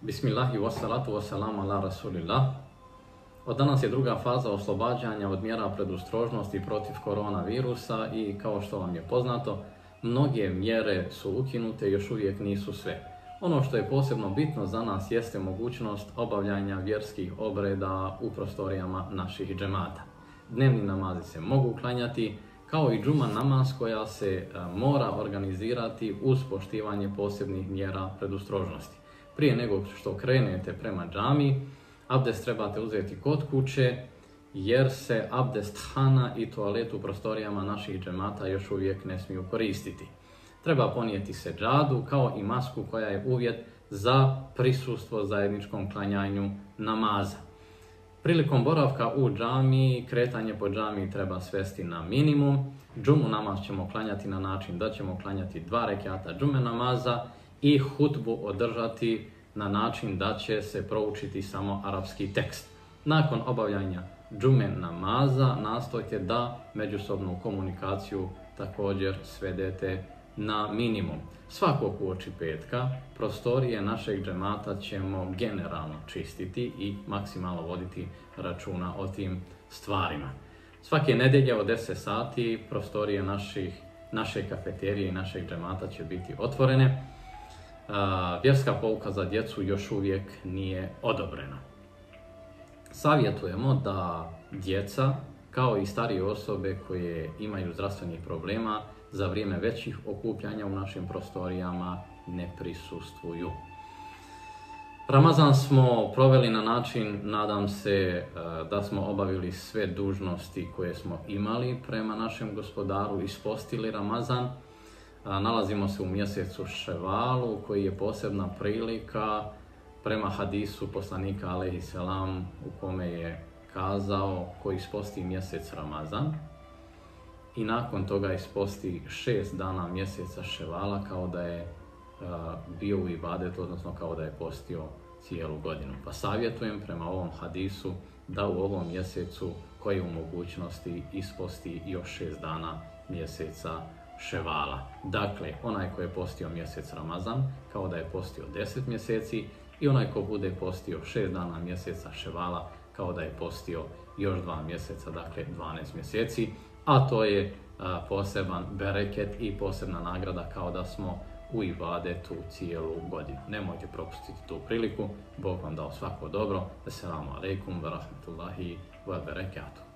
Bismillahi wassalatu wassalamu ala rasulillah. Od danas je druga faza oslobađanja od mjera predostrožnosti protiv koronavirusa i kao što vam je poznato, mnoge mjere su ukinute, još uvijek nisu sve. Ono što je posebno bitno za nas jeste mogućnost obavljanja vjerskih obreda u prostorijama naših džemata. Dnevni namazi se mogu klanjati, kao i džuma namaz koja se mora organizirati uz poštivanje posebnih mjera predostrožnosti. Prije nego što krenete prema džami, abdest trebate uzeti kod kuće, jer se abdest hana i toalet u prostorijama naših džemata još uvijek ne smiju koristiti. Treba ponijeti seđadu kao i masku koja je uvjet za prisustvo zajedničkom klanjanju namaza. Prilikom boravka u džami, kretanje po džami treba svesti na minimum. Džumu namaz ćemo klanjati na način da ćemo klanjati 2 rekata džume namaza i hutbu održati na način da će se proučiti samo arapski tekst. Nakon obavljanja džume namaza nastojte da međusobnu komunikaciju također svedete na minimum. Svakog uoči petka prostorije našeg džemata ćemo generalno čistiti i maksimalno voditi računa o tim stvarima. Svake nedjelje od 10 sati prostorije naše kafeterije i našeg džemata će biti otvorene. Vjerska pouka za djecu još uvijek nije odobrena. Savjetujemo da djeca, kao i starije osobe koje imaju zdravstvenih problema, za vrijeme većih okupljanja u našim prostorijama ne prisustvuju. Ramazan smo proveli na način, nadam se, da smo obavili sve dužnosti koje smo imali prema našem gospodaru, ispostili Ramazan. Nalazimo se u mjesecu Ševalu, koji je posebna prilika prema hadisu poslanika alejhi selam, u kome je kazao ko isposti mjesec Ramazan i nakon toga isposti 6 dana mjeseca Ševala kao da je bio u ibadetu, odnosno kao da je postio cijelu godinu. Pa savjetujem prema ovom hadisu da u ovom mjesecu koji je u mogućnosti isposti još 6 dana mjeseca Ševala. Dakle, onaj ko je postio mjesec Ramazan kao da je postio 10 mjeseci i onaj ko bude postio 6 dana mjeseca Ševala kao da je postio još 2 mjeseca, dakle 12 mjeseci, a to je poseban bereket i posebna nagrada kao da smo u ibadetu cijelu godinu. Nemojte propustiti tu priliku. Bog vam dao svako dobro. Assalamu alaikum wa rahmatullahi wa barakatuh.